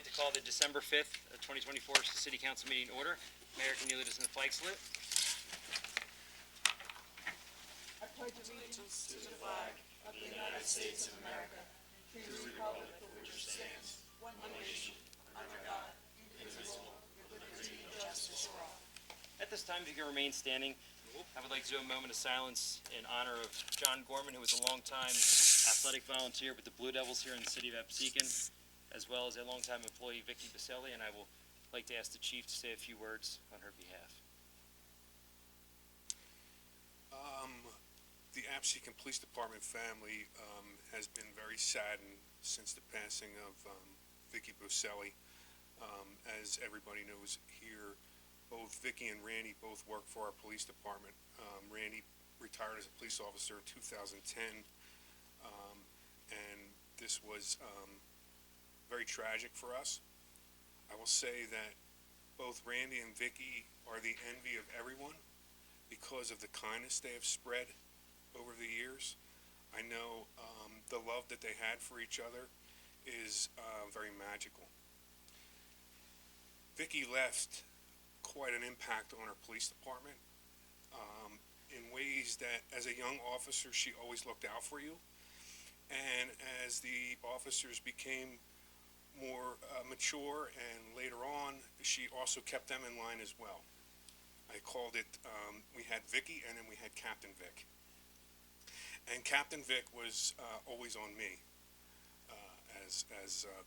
like to call the December 5th, 2024 City Council meeting in order. Mayor, can you lead us in the flag salute? I pledge allegiance to the flag of the United States of America and to the republic for which it stands, one nation, under God, indivisible, with liberty and justice for all. At this time, if you can remain standing, I would like to do a moment of silence in honor of John Gorman, who was a longtime athletic volunteer with the Blue Devils here in the city of Absecon, as well as a longtime employee, Vicky Baselli, and I will like to ask the chief to say a few words on her behalf. The Absecon Police Department family has been very saddened since the passing of Vicky Baselli. As everybody knows here, both Vicky and Randy both work for our police department. Randy retired as a police officer in 2010, and this was very tragic for us. I will say that both Randy and Vicky are the envy of everyone because of the kindness they have spread over the years. I know the love that they had for each other is very magical. Vicky left quite an impact on our police department in ways that as a young officer she always looked out for you, and as the officers became more mature and later on she also kept them in line as well. I called it, we had Vicky and then we had Captain Vic. And Captain Vic was always on me as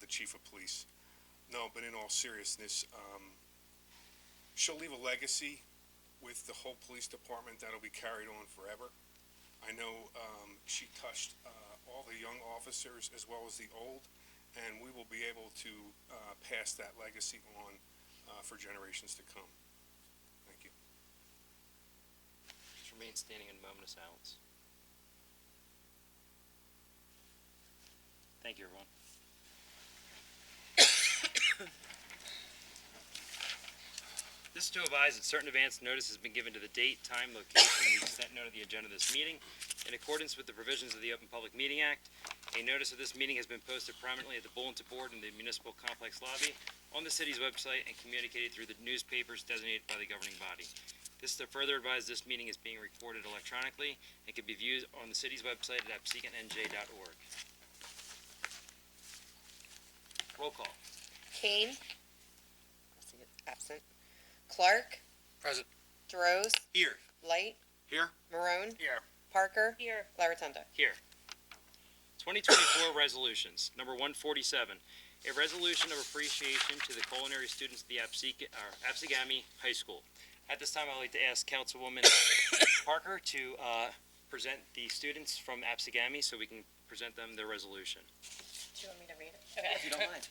the chief of police. No, but in all seriousness, she'll leave a legacy with the whole police department that'll be carried on forever. I know she touched all the young officers as well as the old, and we will be able to pass that legacy on for generations to come. Thank you. Just remain standing in a moment of silence. Thank you, everyone. This is to advise that certain advance notice has been given to the date, time, location, and the extent known of the agenda of this meeting. In accordance with the provisions of the Open Public Meeting Act, a notice of this meeting has been posted prominently at the bulletin board in the municipal complex lobby, on the city's website, and communicated through the newspapers designated by the governing body. This is to further advise this meeting is being recorded electronically and can be viewed on the city's website at abseconNJ.org. Roll call. Kane. Absent. Clark. Present. DeRose. Here. Light. Here. Marone. Here. Parker. Here. Laratunda. Here. 2024 resolutions. Number 147, a resolution of appreciation to the culinary students of the Absecon High School. At this time, I'd like to ask Councilwoman Parker to present the students from Absecon so we can present them their resolution. Do you want me to read it? Okay. If you don't mind.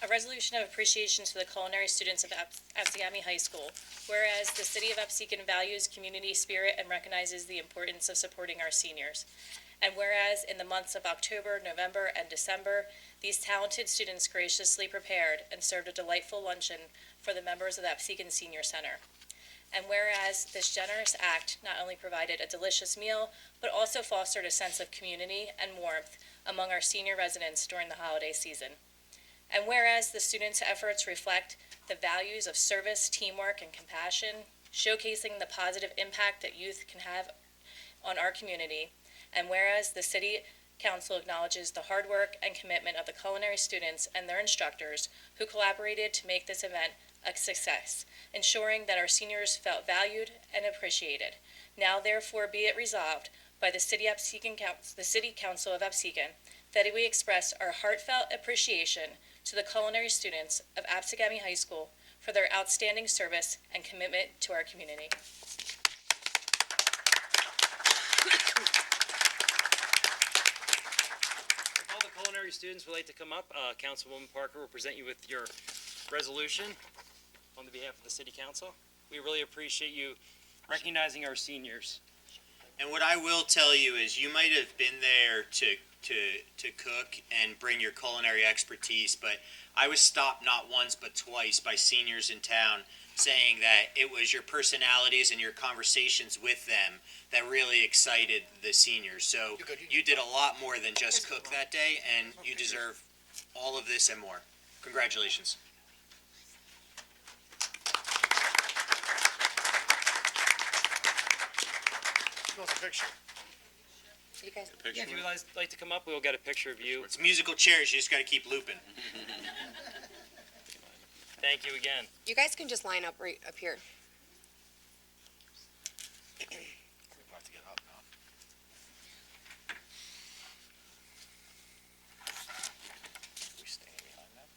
A resolution of appreciation to the culinary students of Absecon High School. Whereas the City of Absecon values community spirit and recognizes the importance of supporting our seniors. And whereas in the months of October, November, and December, these talented students graciously prepared and served a delightful luncheon for the members of the Absecon Senior Center. And whereas this generous act not only provided a delicious meal, but also fostered a sense of community and warmth among our senior residents during the holiday season. And whereas the students' efforts reflect the values of service, teamwork, and compassion, showcasing the positive impact that youth can have on our community. And whereas the City Council acknowledges the hard work and commitment of the culinary students and their instructors who collaborated to make this event a success, ensuring that our seniors felt valued and appreciated. Now therefore be it resolved by the City Council of Absecon that we express our heartfelt appreciation to the culinary students of Absecon High School for their outstanding service and commitment to our community. If all the culinary students would like to come up, Councilwoman Parker will present you with your resolution on the behalf of the City Council. We really appreciate you recognizing our seniors. And what I will tell you is you might have been there to cook and bring your culinary expertise, but I was stopped not once but twice by seniors in town saying that it was your personalities and your conversations with them that really excited the seniors. So you did a lot more than just cook that day, and you deserve all of this and more. Congratulations. Who wants a picture? You guys, Yeah, if you would like to come up, we'll get a picture of you. It's musical chairs. You just got to keep looping. Thank you again. you guys can just line up right up here. We have to get up now. We stand behind them?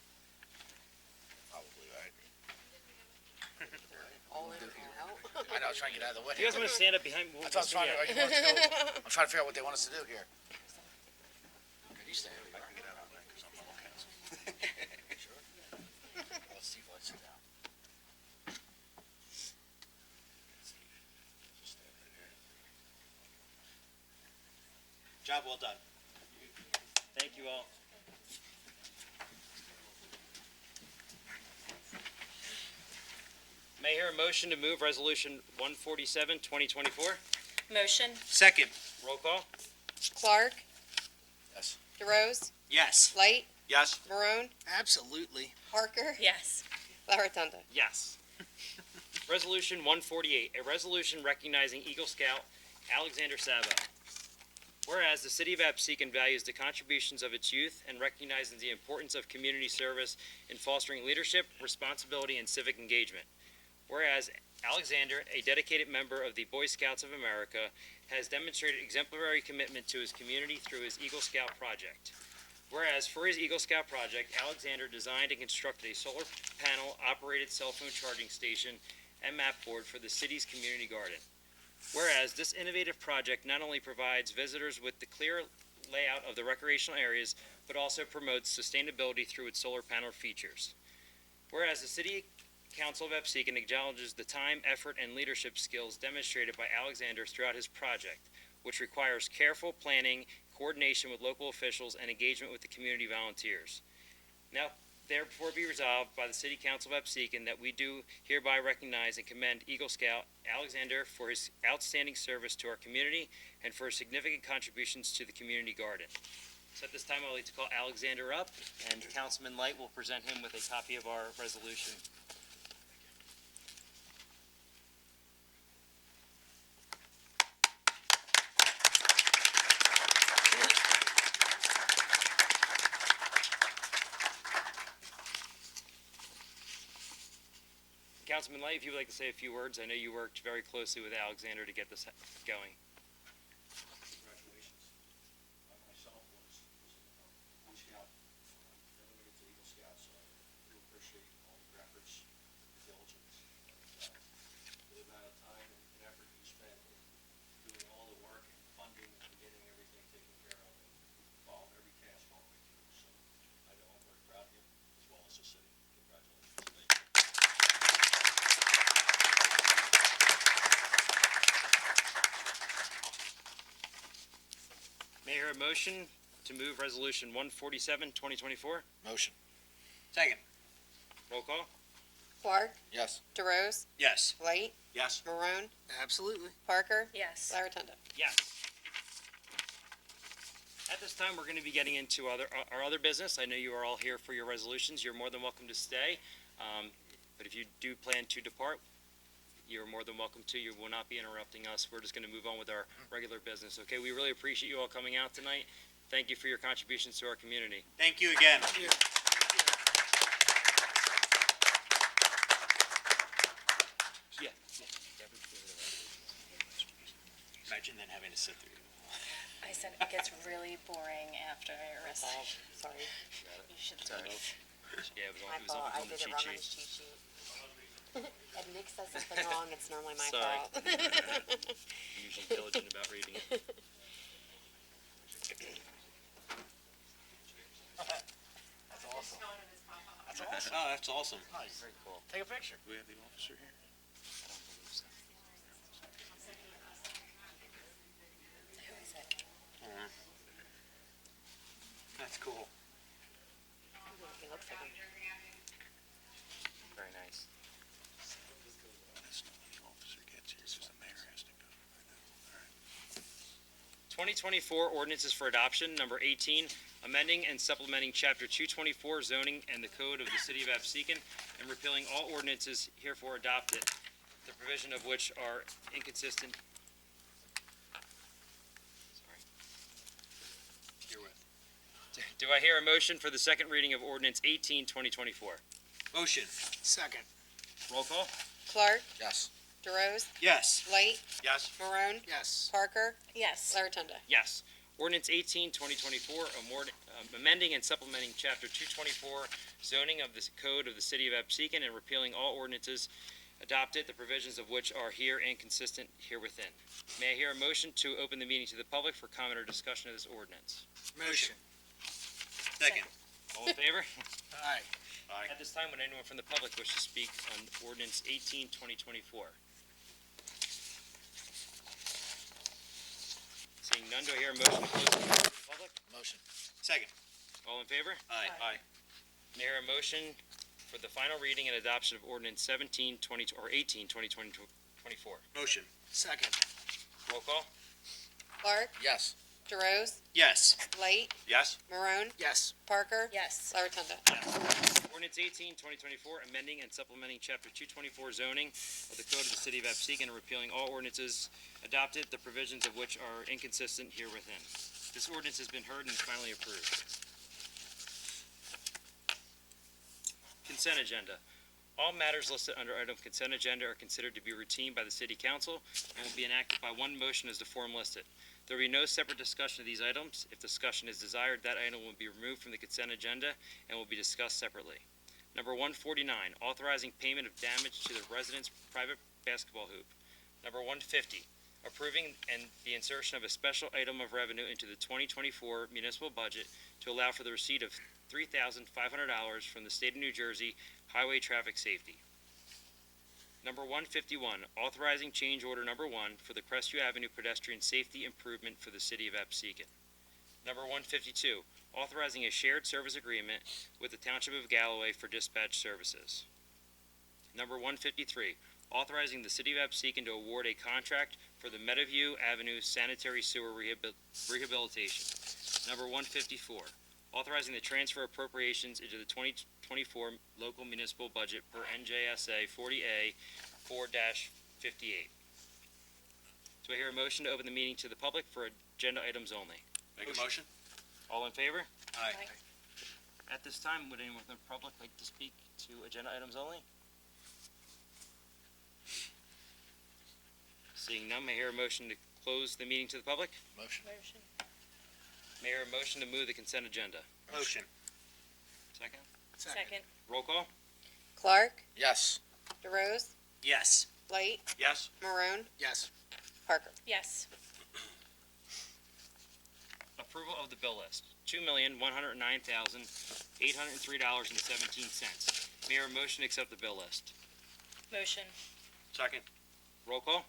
Probably, right? All in, all out. I know, I was trying to get out of the way. If you guys want to stand up behind, we'll That's what I'm trying to, yeah. I'm trying to figure out what they want us to do here. Can you stand? I can get out of the way, because I'm on council. Sure. Let's see if I sit down. Just stand right here. Job well done. Thank you all. May I hear a motion to move Resolution 147, 2024? Motion? Second. Roll call? Clark, Yes. DeRose, Yes. Light, Yes. Marone, Absolutely. Parker, Yes. La Rotunda. Yes. Resolution 148, a resolution recognizing Eagle Scout Alexander Sabo. Whereas the city of Absecon values the contributions of its youth and recognizes the importance of community service in fostering leadership, responsibility, and civic engagement. Whereas Alexander, a dedicated member of the Boy Scouts of America, has demonstrated exemplary commitment to his community through his Eagle Scout project. Whereas for his Eagle Scout project, Alexander designed and constructed a solar panel operated cell phone charging station and map board for the city's community garden. Whereas this innovative project not only provides visitors with the clear layout of the recreational areas, but also promotes sustainability through its solar panel features. Whereas the City Council of Absecon acknowledges the time, effort, and leadership skills demonstrated by Alexander throughout his project, which requires careful planning, coordination with local officials, and engagement with the community volunteers. Now, therefore be resolved by the City Council of Absecon that we do hereby recognize and commend Eagle Scout Alexander for his outstanding service to our community and for his significant contributions to the community garden. So at this time, I'd like to call Alexander up, and Councilman Light will present him with a copy of our resolution. Councilman Light, if you would like to say a few words, I know you worked very closely with Alexander to get this going. Congratulations. I myself was a Boy Scout, never made it to Eagle Scout, so I do appreciate all your efforts, your diligence, and the amount of time and effort you spent in doing all the work and funding and getting everything taken care of and following every task all the way through. So I know I'm very proud of you, as well as the city. Congratulations. Thank you. May I hear a motion to move Resolution 147, 2024? Motion. Second. Roll call? Clark, Yes. DeRose, Yes. Light, Yes. Marone, Absolutely. Parker, Yes. La Rotunda. Yes. At this time, we're going to be getting into our other business. I know you are all here for your resolutions. You're more than welcome to stay. But if you do plan to depart, you're more than welcome to. You will not be interrupting us. We're just going to move on with our regular business, okay? We really appreciate you all coming out tonight. Thank you for your contributions to our community. Thank you again. Yeah. Imagine then having to sit through. I said it gets really boring after Iris. Sorry. You should Sorry. leave. Yeah, it was My on fault. I the did it cheat wrong on sheet. his cheat sheet. If Nick says something wrong, it's normally my Sorry. fault. I'm usually diligent about reading it. That's awesome. That's awesome. Oh, that's awesome. Nice. Very cool. Take a picture. We have the officer here. Who is it? That's cool. He looks like him. Very nice. That's not when the officer gets here, because the mayor has to go. I know. All right. 2024 ordinances for adoption, number 18, amending and supplementing Chapter 224 zoning and the code of the City of Absecon, and repealing all ordinances herefore adopted, the provision of which are inconsistent. Sorry. Herewith. Do I hear a motion for the second reading of ordinance 18, 2024? Motion. Second. Roll call? Clark, Yes. DeRose, Yes. Light, Yes. Marone, Yes. Parker, Yes. Larotunda. Yes. Ordinance 18, 2024, amending and supplementing Chapter 224 zoning of the code of the City of Absecon and repealing all ordinances adopted, the provisions of which are here and consistent herewithin. May I hear a motion to open the meeting to the public for comment or discussion of this ordinance? Motion. Second. All in favor? Aye. Aye. At this time, would anyone from the public wish to speak on ordinance 18, 2024? Seeing none, do I hear a motion to close the meeting to the public? Motion. Second. All in favor? Aye. Aye. May I hear a motion for the final reading and adoption of ordinance 17, 20, or 18, 2024? Motion. Second. Roll call? Clark, Yes. DeRose, Yes. Light, Yes. Marone, Yes. Parker, Yes. Larotunda. Ordinance 18, 2024, amending and supplementing Chapter 224 zoning of the Code of the City of Absecon and repealing all ordinances adopted, the provisions of which are inconsistent herewithin. This ordinance has been heard and is finally approved. Consent agenda. All matters listed under item consent agenda are considered to be routine by the City Council and will be enacted by one motion as the form listed. There will be no separate discussion of these items. If discussion is desired, that item will be removed from the consent agenda and will be discussed separately. Number 149, authorizing payment of damage to the resident's private basketball hoop. Number 150, approving and the insertion of a special item of revenue into the 2024 municipal budget to allow for the receipt of $3,500 from the state of New Jersey Highway Traffic Safety. Number 151, authorizing change order number 1 for the Crestview Avenue pedestrian safety improvement for the City of Absecon. Number 152, authorizing a shared service agreement with the Township of Galloway for dispatch services. Number 153, authorizing the City of Absecon to award a contract for the Meadowview Avenue sanitary sewer rehabilitation. Number 154, authorizing the transfer appropriations into the 2024 local municipal budget per NJSA 40A 4-58. Do I hear a motion to open the meeting to the public for agenda items only? Make a motion? All in favor? Aye. At this time, would anyone from the public like to speak to agenda items only? Seeing none, may I hear a motion to close the meeting to the public? Motion. Motion. May I hear a motion to move the consent agenda? Motion. Second. Second. Roll call? Clark, Yes. DeRose, Yes. Light, Yes. Marone, Yes. Parker. Yes. Approval of the bill list, $2,109,803.17. May I hear a motion to accept the bill list? Motion. Second. Roll call?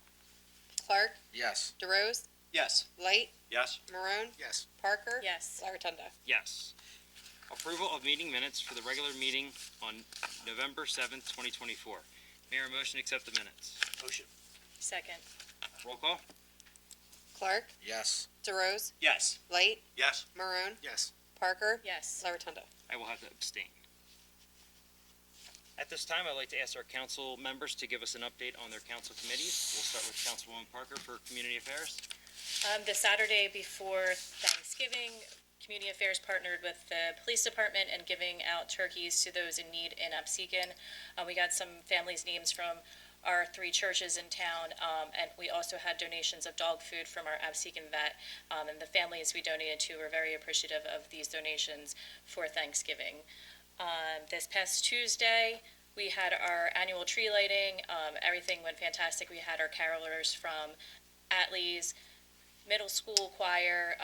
Clark, Yes. DeRose, Yes. Light, Yes. Marone, Yes. Parker, Yes. Larotunda. Yes. Approval of meeting minutes for the regular meeting on November 7th, 2024. May I hear a motion to accept the minutes? Motion. Second. Roll call? Clark, Yes. DeRose, Yes. Light, Yes. Marone, Yes. Parker, Yes. Larotunda. I will have to abstain. At this time, I'd like to ask our council members to give us an update on their council committees. We'll start with Councilwoman Parker for Community Affairs. The Saturday before Thanksgiving, Community Affairs partnered with the police department and giving out turkeys to those in need in Absecon. We got some families' names from our 3 churches in town, and we also had donations of dog food from our Absecon vet, and the families we donated to were very appreciative of these donations for Thanksgiving. This past Tuesday, we had our annual tree lighting. Everything went fantastic. We had our carolers from Atlee's middle school choir,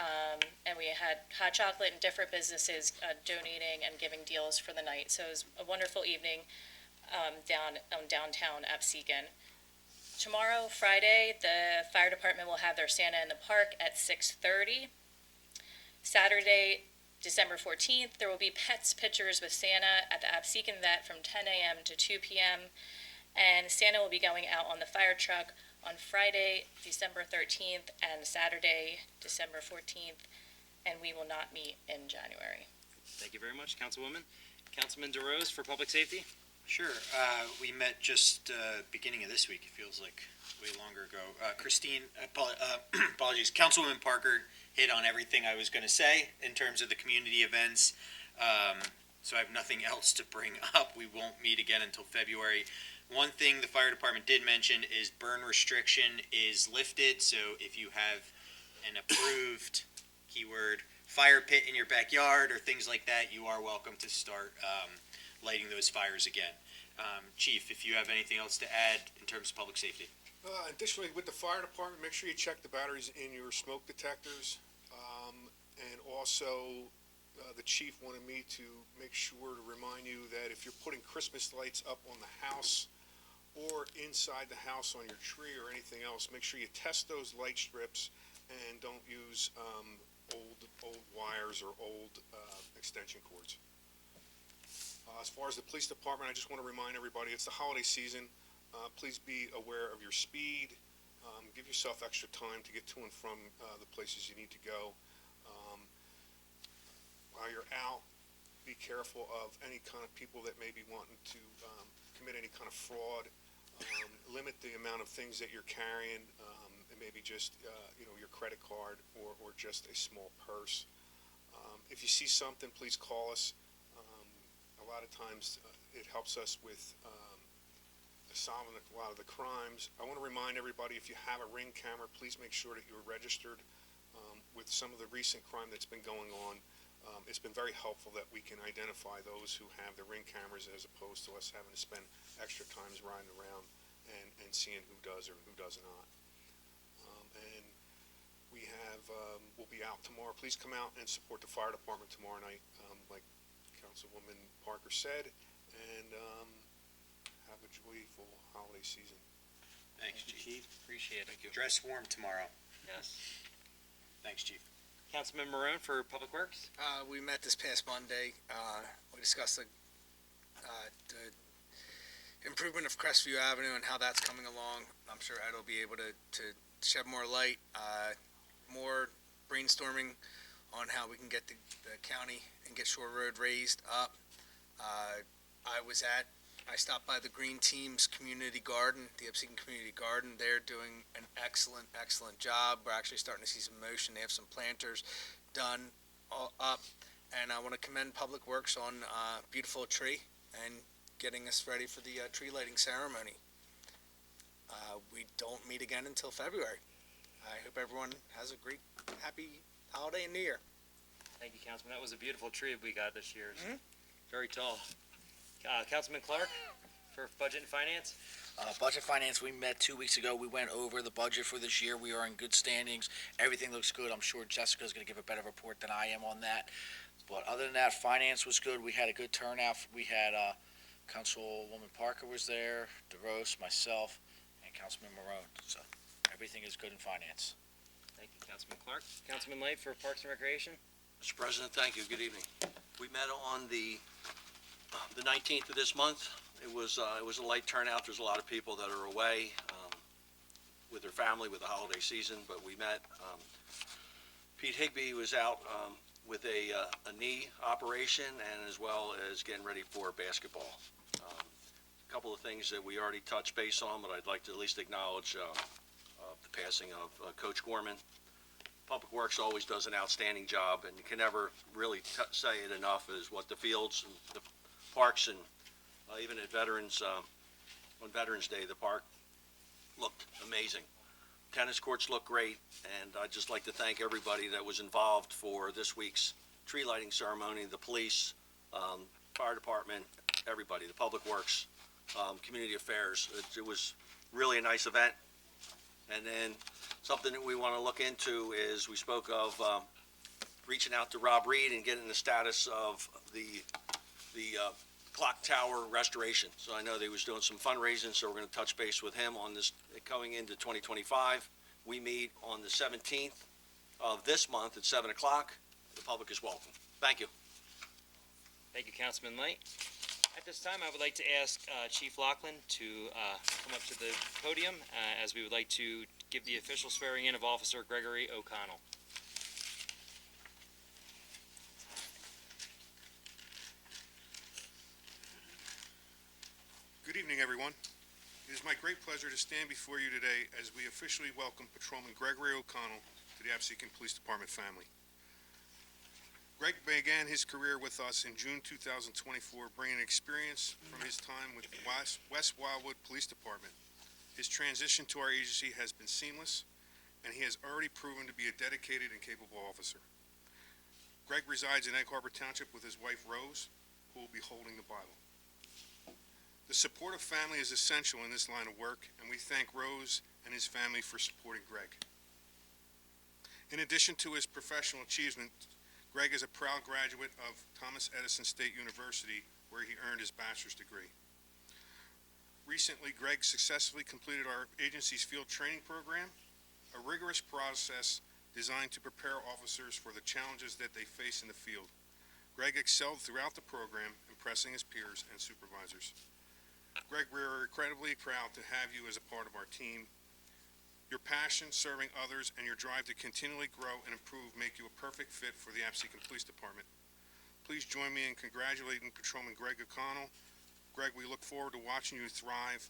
and we had hot chocolate and different businesses donating and giving deals for the night. So it was a wonderful evening downtown Absecon. Tomorrow, Friday, the fire department will have their Santa in the park at 6:30. Saturday, December 14th, there will be pets pictures with Santa at the Absecon Vet from 10 a.m. to 2 p.m. And Santa will be going out on the fire truck on Friday, December 13th, and Saturday, December 14th, and we will not meet in January. Thank you very much, Councilwoman. Councilman DeRose for Public Safety. Sure. We met just beginning of this week. It feels like way longer ago. Christine, apologies. Councilwoman Parker hit on everything I was going to say in terms of the community events. So I have nothing else to bring up. We won't meet again until February. One thing the fire department did mention is burn restriction is lifted. So if you have an approved, keyword, fire pit in your backyard or things like that, you are welcome to start lighting those fires again. Chief, if you have anything else to add in terms of public safety. Additionally, with the fire department, make sure you check the batteries in your smoke detectors. And also, the chief wanted me to make sure to remind you that if you're putting Christmas lights up on the house or inside the house on your tree or anything else, make sure you test those light strips and don't use old wires or old extension cords. As far as the police department, I just want to remind everybody, it's the holiday season. Please be aware of your speed. Give yourself extra time to get to and from the places you need to go. While you're out, be careful of any kind of people that may be wanting to commit any kind of fraud. Limit the amount of things that you're carrying. It may be just your credit card or just a small purse. If you see something, please call us. A lot of times it helps us with solving a lot of the crimes. I want to remind everybody, if you have a Ring camera, please make sure that you're registered. With some of the recent crime that's been going on, it's been very helpful that we can identify those who have the Ring cameras as opposed to us having to spend extra times riding around and seeing who does or who does not. And we have, we'll be out tomorrow. Please come out and support the fire department tomorrow night, like Councilwoman Parker said, and have a joyful holiday season. Thanks, Chief. Appreciate it. Dress warm tomorrow. Yes. Thanks, Chief. Councilman Marone for Public Works. We met this past Monday. We discussed the improvement of Crestview Avenue and how that's coming along. I'm sure Ed will be able to shed more light, more brainstorming on how we can get the county and get Shore Road raised up. I stopped by the Green Team's community garden, the Absecon Community Garden. They're doing an excellent, excellent job. We're actually starting to see some motion. They have some planters done all up. And I want to commend Public Works on a beautiful tree and getting us ready for the tree lighting ceremony. We don't meet again until February. I hope everyone has a great, happy holiday and New Year. Thank you, Councilman. That was a beautiful tree we got this year. Very tall. Councilman Clark for Budget and Finance. Budget Finance, we met 2 weeks ago. We went over the budget for this year. We are in good standings. Everything looks good. I'm sure Jessica's going to give a better report than I am on that. But other than that, Finance was good. We had a good turnout. We had Councilwoman Parker was there, DeRose, myself, and Councilman Marone. So everything is good in Finance. Thank you, Councilman Clark. Councilman Light for Parks and Recreation. Mr. President, thank you. Good evening. We met on the 19th of this month. It was a light turnout. There's a lot of people that are away with their family with the holiday season, but we met. Pete Higbee was out with a knee operation and as well as getting ready for basketball. A couple of things that we already touched base on, but I'd like to at least acknowledge the passing of Coach Gorman. Public Works always does an outstanding job, and you can never really say it enough is what the fields and the parks and even at on Veterans Day, the park looked amazing. Tennis courts look great, and I'd just like to thank everybody that was involved for this week's tree lighting ceremony, the police, fire department, everybody, the Public Works, community affairs. It was really a nice event. And then something that we want to look into is we spoke of reaching out to Rob Reed and getting the status of the clock tower restoration. So I know they was doing some fundraising, so we're going to touch base with him on this coming into 2025. We meet on the 17th of this month at 7 o'clock. The public is welcome. Thank you. Thank you, Councilman Light. At this time, I would like to ask Chief Lachlan to come up to the podium as we would like to give the official swearing in of Officer Gregory O'Connell. Good evening, everyone. It is my great pleasure to stand before you today as we officially welcome Patrolman Gregory O'Connell to the Absecon Police Department family. Greg began his career with us in June 2024, bringing experience from his time with the West Wildwood Police Department. His transition to our agency has been seamless, and he has already proven to be a dedicated and capable officer. Greg resides in Egg Harbor Township with his wife, Rose, who will be holding the Bible. The support of family is essential in this line of work, and we thank Rose and his family for supporting Greg. In addition to his professional achievement, Greg is a proud graduate of Thomas Edison State University, where he earned his bachelor's degree. Recently, Greg successfully completed our agency's field training program, a rigorous process designed to prepare officers for the challenges that they face in the field. Greg excelled throughout the program, impressing his peers and supervisors. Greg, we are incredibly proud to have you as a part of our team. Your passion serving others and your drive to continually grow and improve make you a perfect fit for the Absecon Police Department. Please join me in congratulating Patrolman Greg O'Connell. Greg, we look forward to watching you thrive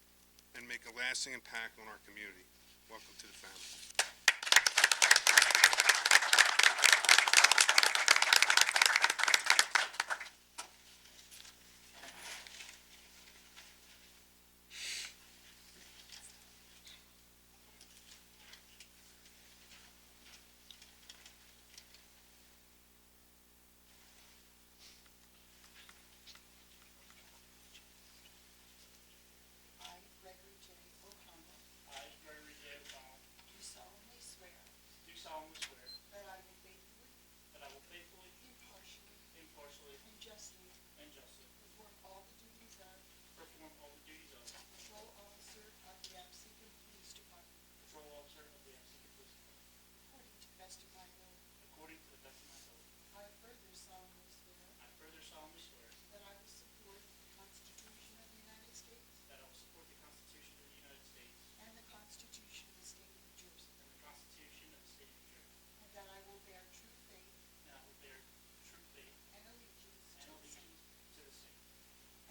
and make a lasting impact on our community. Welcome to the family. I, Gregory J. O'Connell, I, Gregory J. O'Connell, do solemnly swear do solemnly swear that I will faithfully, that I will faithfully, impartially, impartially, and justly and justly perform all the duties of perform all the duties of Patrol Officer of the Absecon Police Department patrol officer of the Absecon Police Department, according to the best of my ability. according to the best of my ability. I further solemnly swear I further solemnly swear that I will support the Constitution of the United States that I will support the Constitution of the United States and the Constitution of the State of New Jersey, and the Constitution of the State of New Jersey, and that I will bear true faith and I will bear true faith and allegiance and to the same allegiance to the same,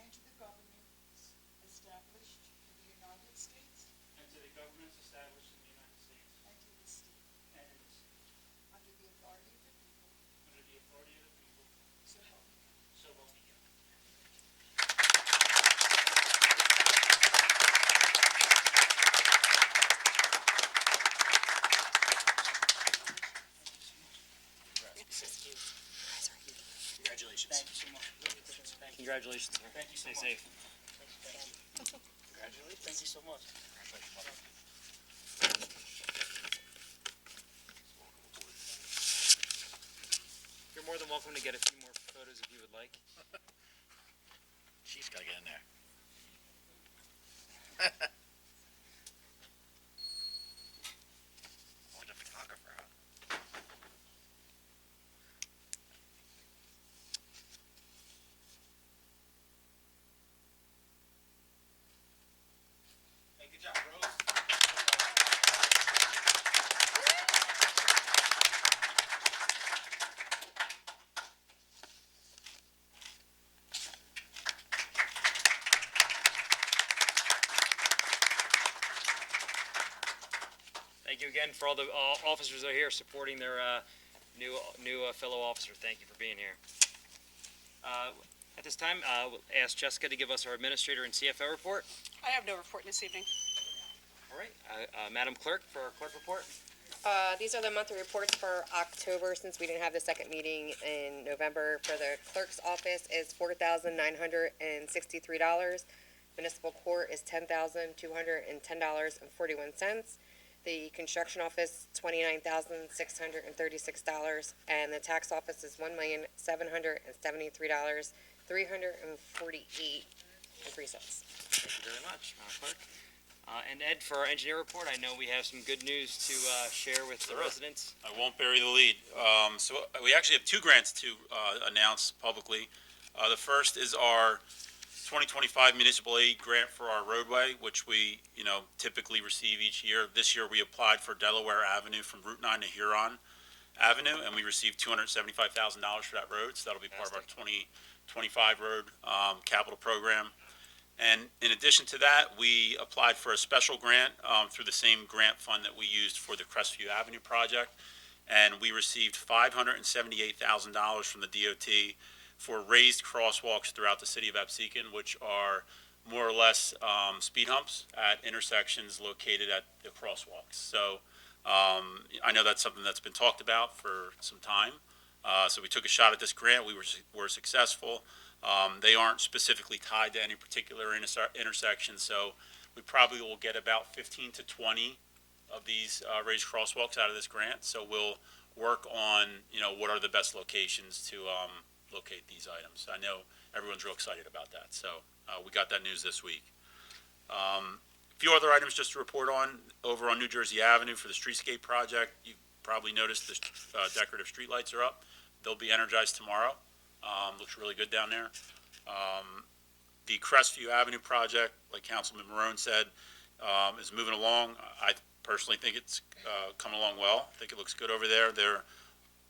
and to the governments established in the United States and to the governments established in the United States and in this state, and in this state, under the authority of the people, under the authority of the people, so help me God. so help me God. Congratulations. Thank you so much. Thank you. Congratulations, sir. Thank you so Stay much. safe. Thank you so much. You're more than welcome to get a few more photos if you would like. She's gotta get in there. Like a photographer, huh? Hey, good job, Rose. Thank you again for all the officers that are here supporting their new fellow officer. Thank you for being here. At this time, we'll ask Jessica to give us our administrator and CFO report. I have no report this evening. All right, Madam Clerk, for our clerk report. These are the monthly reports for October, since we didn't have the second meeting in November. For the clerk's office is $4,963. Municipal court is $10,210.41. The construction office, $29,636, and the tax office is $1,773,348.03. Thank you very much, Madam Clerk. And Ed, for our engineer report, I know we have some good news to share with the residents. I won't bury the lead. So we actually have two grants to announce publicly. The first is our 2025 municipal aid grant for our roadway, which we, typically receive each year. This year, we applied for Delaware Avenue from Route 9 to Huron Avenue, and we received $275,000 for that road. So that'll be part of our 2025 road capital program. And in addition to that, we applied for a special grant through the same grant fund that we used for the Crestview Avenue project. And we received $578,000 from the DOT for raised crosswalks throughout the city of Absecon, which are more or less speed humps at intersections located at the crosswalks. So I know that's something that's been talked about for some time. So we took a shot at this grant. We were successful. They aren't specifically tied to any particular intersection, so we probably will get about 15 to 20 of these raised crosswalks out of this grant. So we'll work on, what are the best locations to locate these items. I know everyone's real excited about that. So we got that news this week. A few other items just to report on. Over on New Jersey Avenue for the streetscape project, you probably noticed the decorative streetlights are up. They'll be energized tomorrow. Looks really good down there. The Crestview Avenue project, like Councilman Marone said, is moving along. I personally think it's coming along well. I think it looks good over there. They're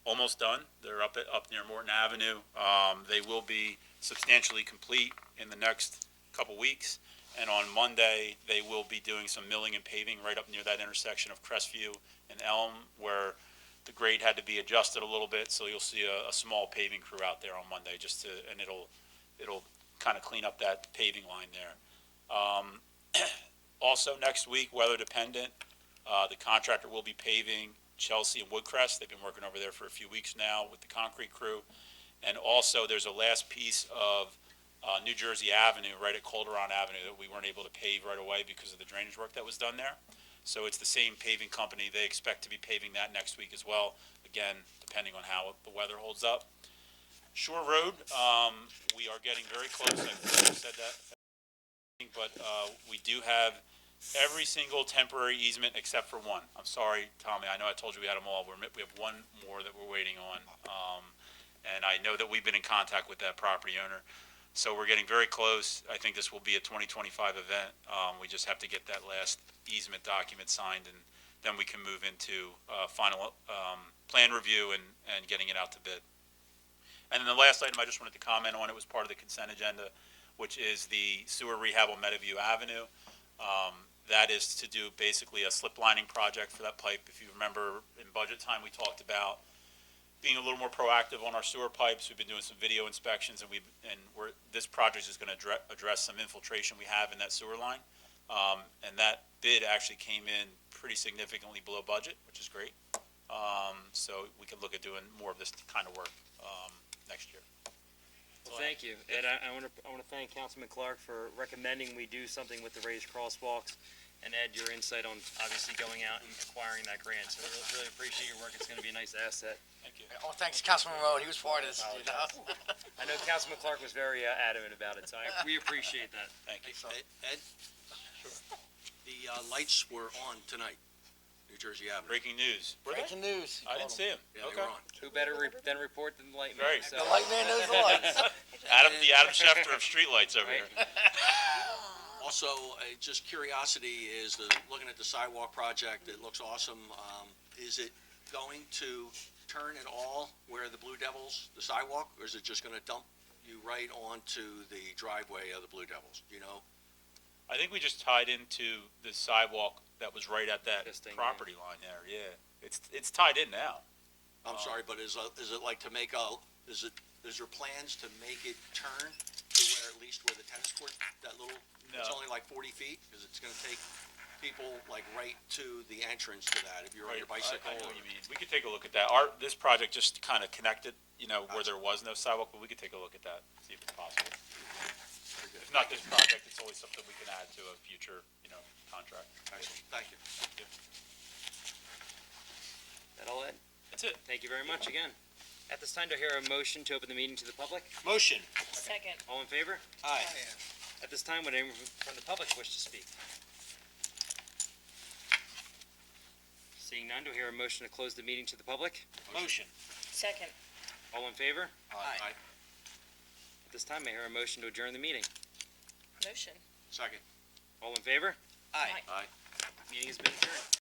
almost done. They're up near Morton Avenue. They will be substantially complete in the next couple weeks. And on Monday, they will be doing some milling and paving right up near that intersection of Crestview and Elm, where the grade had to be adjusted a little bit. So you'll see a small paving crew out there on Monday, and it'll kind of clean up that paving line there. Also next week, weather dependent, the contractor will be paving Chelsea and Woodcrest. They've been working over there for a few weeks now with the concrete crew. And also there's a last piece of New Jersey Avenue right at Calderon Avenue that we weren't able to pave right away because of the drainage work that was done there. So it's the same paving company. They expect to be paving that next week as well, again, depending on how the weather holds up. Shore Road, we are getting very close. I said that, but we do have every single temporary easement except for one. I'm sorry, Tommy, I know I told you we had them all. We have one more that we're waiting on. And I know that we've been in contact with that property owner. So we're getting very close. I think this will be a 2025 event. We just have to get that last easement document signed, and then we can move into final plan review and getting it out to bid. And then the last item I just wanted to comment on, it was part of the consent agenda, which is the sewer rehab on Meadowview Avenue. That is to do basically a slip lining project for that pipe. If you remember, in budget time, we talked about being a little more proactive on our sewer pipes. We've been doing some video inspections, and this project is going to address some infiltration we have in that sewer line. And that bid actually came in pretty significantly below budget, which is great. So we can look at doing more of this kind of work next year. Well, thank you. Ed, I want to thank Councilman Clark for recommending we do something with the raised crosswalks. And Ed, your insight on obviously going out and acquiring that grant. So really appreciate your work. It's going to be a nice asset. Thank you. Oh, thanks, Councilman Rowe. He was part of this, you know? I know Councilman Clark was very adamant about it, so we appreciate that. Thank you. Ed? The lights were on tonight, New Jersey Avenue. Breaking news. Breaking news. I didn't see him. Yeah, they Okay. were on. Who better than report than the light man? Right. So. The light man knows the lights. The Adam Schefter of streetlights over here. Also, just curiosity is looking at the sidewalk project. It looks awesome. Is it going to turn at all where the Blue Devils, the sidewalk, or is it just going to dump you right onto the driveway of the Blue Devils? Do you know? I think we just tied into the sidewalk that was right at that Existing, property line there. Yeah, it's tied in now. I'm sorry, but is it like to make is there plans to make it turn to where at least where the tennis court, that little, it's No. only like 40 feet? Because it's going to take people like right to the entrance to that if you're on your bicycle. I know what you mean. We could take a look at that. This project just kind of connected, where there was no sidewalk, but we could take a look at that, see if it's possible. If not this project, it's always something we can add to a future, contract. Excellent. Thank you. That all, Ed? That's it. Thank you very much again. At this time, do I hear a motion to open the meeting to the public? Motion. Second. All in favor? Aye. At this time, would anyone from the public wish to speak? Seeing none, do I hear a motion to close the meeting to the public? Motion. Second. All in favor? Aye. At this time, I hear a motion to adjourn the meeting. Motion. Second. All in favor? Aye. Aye. Meeting has been adjourned.